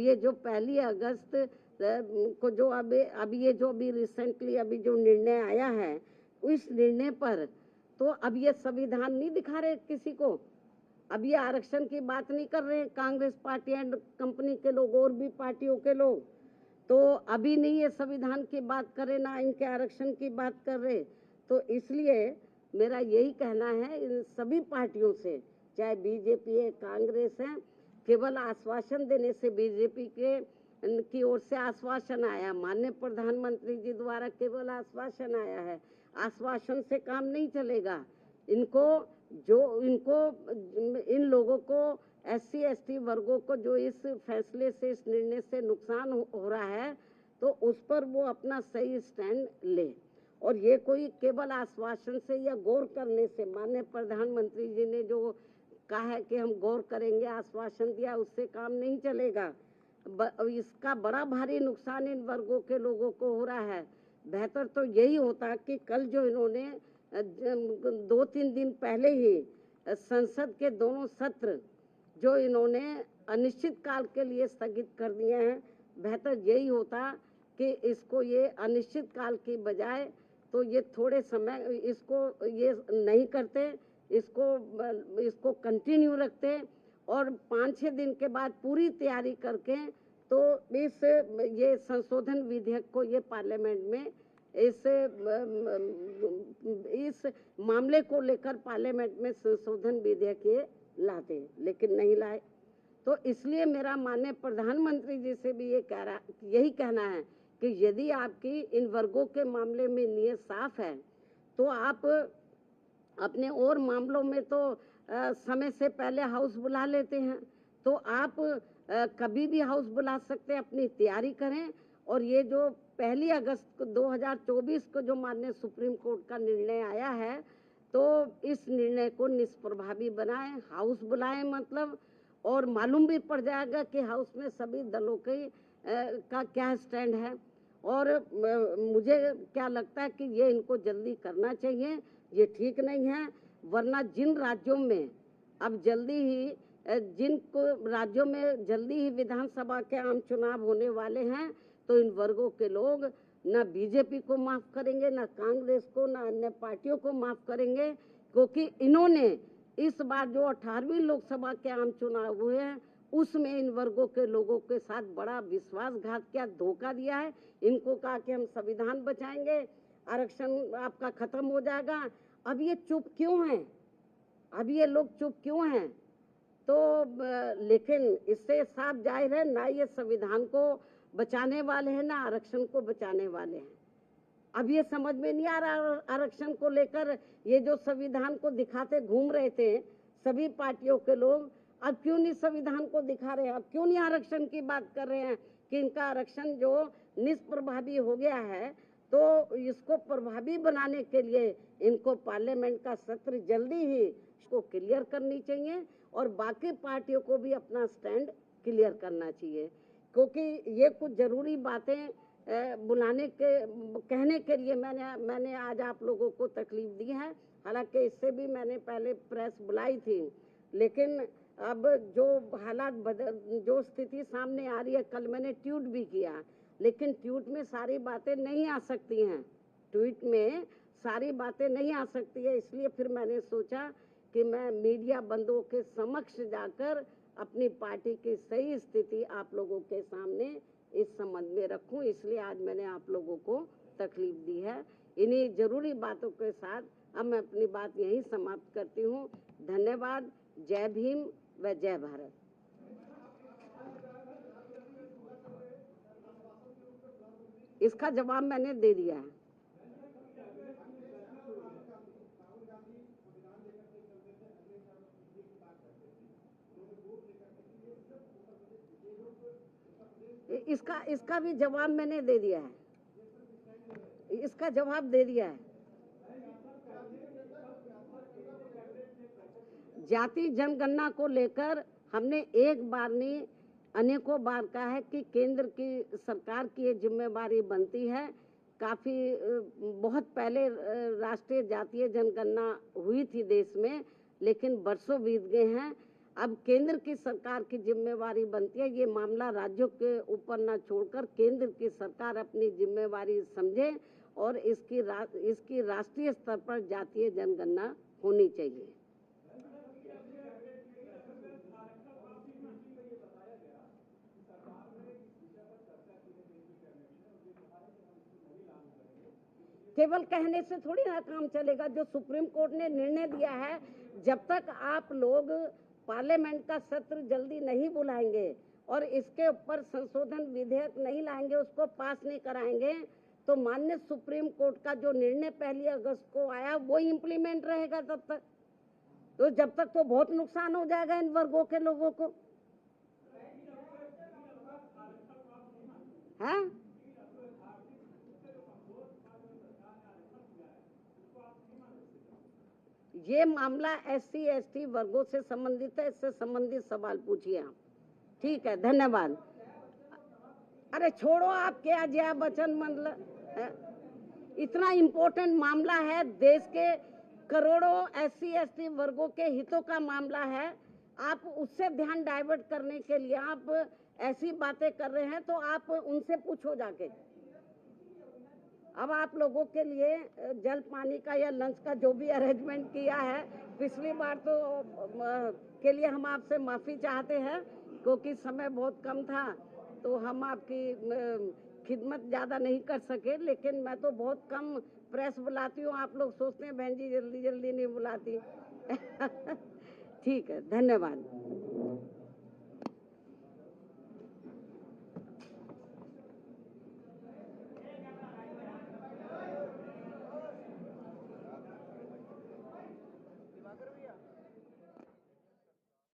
ये जो 1 अगस्त को जो अभी ये जो अभी रिसेंटली अभी जो निर्णय आया है, उस निर्णय पर तो अब ये संविधान नहीं दिखा रहे किसी को। अब ये आरक्षण की बात नहीं कर रहे हैं कांग्रेस पार्टी एंड कंपनी के लोग और भी पार्टियों के लोग, तो अभी नहीं ये संविधान की बात कर रहे, ना इनके आरक्षण की बात कर रहे। तो इसलिए मेरा यही कहना है इन सभी पार्टियों से, चाहे बीजेपी है, कांग्रेस है, केवल आश्वासन देने से, बीजेपी के की ओर से आश्वासन आया, माननीय प्रधानमंत्री जी द्वारा केवल आश्वासन आया है, आश्वासन से काम नहीं चलेगा। इनको इन लोगों को SC ST वर्गों को जो इस फैसले से, इस निर्णय से नुकसान हो रहा है, तो उस पर वो अपना सही स्टैंड ले। और ये कोई केवल आश्वासन से या गौर करने से, माननीय प्रधानमंत्री जी ने जो कहा है कि हम गौर करेंगे, आश्वासन दिया, उससे काम नहीं चलेगा। इसका बड़ा भारी नुकसान इन वर्गों के लोगों को हो रहा है। बेहतर तो यही होता कि कल जो इन्होंने 2-3 दिन पहले ही संसद के दोनों सत्र जो इन्होंने अनिश्चित काल के लिए स्थगित कर दिए हैं, बेहतर यही होता कि इसको ये अनिश्चित काल की बजाय तो ये थोड़े समय इसको ये नहीं करते, इसको कंटिन्यू रखते और 5-6 दिन के बाद पूरी तैयारी करके तो ये संशोधन विधेयक को ये पार्लियामेंट में इस मामले को लेकर पार्लियामेंट में संशोधन विधेयक ये लाते, लेकिन नहीं लाए। तो इसलिए मेरा माननीय प्रधानमंत्री जी से भी यही कहना है कि यदि आपकी इन वर्गों के मामले में नीयत साफ है तो आप अपने और मामलों में तो समय से पहले हाउस बुला लेते हैं, तो आप कभी भी हाउस बुला सकते हैं, अपनी तैयारी करें। और ये जो 1 अगस्त 2024 को जो माननीय सुप्रीम कोर्ट का निर्णय आया है, तो इस निर्णय को निष्प्रभावी बनाएं, हाउस बुलाएं मतलब, और मालूम भी पड़ जाएगा कि हाउस में सभी दलों का क्या स्टैंड है। और मुझे क्या लगता है कि ये इनको जल्दी करना चाहिए, ये ठीक नहीं है। वरना जिन राज्यों में अब जिन राज्यों में जल्दी ही विधानसभा के आम चुनाव होने वाले हैं, तो इन वर्गों के लोग ना बीजेपी को माफ करेंगे, ना कांग्रेस को, ना अन्य पार्टियों को माफ करेंगे, क्योंकि इन्होंने इस बार जो 18वीं लोकसभा के आम चुनाव हुए हैं उसमें इन वर्गों के लोगों के साथ बड़ा विश्वासघात किया, धोखा दिया है। इनको कहा कि हम संविधान बचाएंगे, आरक्षण आपका खत्म हो जाएगा। अब ये चुप क्यों हैं? अब ये लोग चुप क्यों हैं? तो लेकिन इससे साफ जाहिर है, ना ये संविधान को बचाने वाले हैं, ना आरक्षण को बचाने वाले हैं। अब ये समझ में नहीं आ रहा आरक्षण को लेकर, ये जो संविधान को दिखाते घूम रहे थे सभी पार्टियों के लोग, अब क्यों नहीं संविधान को दिखा रहे हैं? अब क्यों नहीं आरक्षण की बात कर रहे हैं कि इनका आरक्षण जो निष्प्रभावी हो गया है, तो इसको प्रभावी बनाने के लिए इनको पार्लियामेंट का सत्र जल्दी ही इसको क्लियर करनी चाहिए और बाकी पार्टियों को भी अपना स्टैंड क्लियर करना चाहिए, क्योंकि ये कुछ जरूरी बातें कहने के लिए मैंने आज आप लोगों को तकलीफ दी है। हालांकि इससे भी मैंने पहले प्रेस बुलाई थी, लेकिन अब जो हालात जो स्थिति सामने आ रही है, कल मैंने ट्वीट भी किया, लेकिन ट्वीट में सारी बातें नहीं आ सकती हैं, ट्वीट में सारी बातें नहीं आ सकती है। इसलिए फिर मैंने सोचा कि मैं मीडिया बंधुओं के समक्ष जाकर अपनी पार्टी की सही स्थिति आप लोगों के सामने इस संबंध में रखूं, इसलिए आज मैंने आप लोगों को तकलीफ दी है। इन्हीं जरूरी बातों के साथ अब मैं अपनी बात यहीं समाप्त करती हूं। धन्यवाद। जय भीम व जय भारत। इसका जवाब मैंने दे दिया है। इसका भी जवाब मैंने दे दिया है, इसका जवाब दे दिया है। जाति जनगणना को लेकर हमने एक बार नहीं अनेकों बार कहा है कि केंद्र की सरकार की ये जिम्मेवारी बनती है। काफी बहुत पहले राष्ट्रीय जातीय जनगणना हुई थी देश में, लेकिन बरसों बीत गए हैं। अब केंद्र की सरकार की जिम्मेवारी बनती है, ये मामला राज्यों के ऊपर ना छोड़कर केंद्र की सरकार अपनी जिम्मेवारी समझे और इसकी राष्ट्रीय स्तर पर जातीय जनगणना होनी चाहिए। केवल कहने से थोड़ी ना काम चलेगा। जो सुप्रीम कोर्ट ने निर्णय दिया है, जब तक आप लोग पार्लियामेंट का सत्र जल्दी नहीं बुलाएंगे और इसके ऊपर संशोधन विधेयक नहीं लाएंगे, उसको पास नहीं कराएंगे, तो माननीय सुप्रीम कोर्ट का जो निर्णय 1 अगस्त को आया वो इम्प्लीमेंट रहेगा तब तक। तो जब तक तो बहुत नुकसान हो जाएगा इन वर्गों के लोगों को। हाँ, ये मामला SC ST वर्गों से संबंधित है, इससे संबंधित सवाल पूछिए आप। ठीक है, धन्यवाद। अरे छोड़ो, आप क्या जया बच्चन मतलब इतना इम्पोर्टेंट मामला है, देश के करोड़ों SC ST वर्गों के हितों का मामला है, आप उससे ध्यान डाइवर्ट करने के लिए आप ऐसी बातें कर रहे हैं, तो आप उनसे पूछो जाके। अब आप लोगों के लिए जल पानी का या लंच का जो भी अरेंजमेंट किया है, पिछली बार तो के लिए हम आपसे माफ़ी चाहते हैं क्योंकि समय बहुत कम था, तो हम आपकी खिदमत ज़्यादा नहीं कर सके। लेकिन मैं तो बहुत कम प्रेस बुलाती हूँ, आप लोग सोचते हैं बहन जी जल्दी जल्दी नहीं बुलाती। ठीक है, धन्यवाद।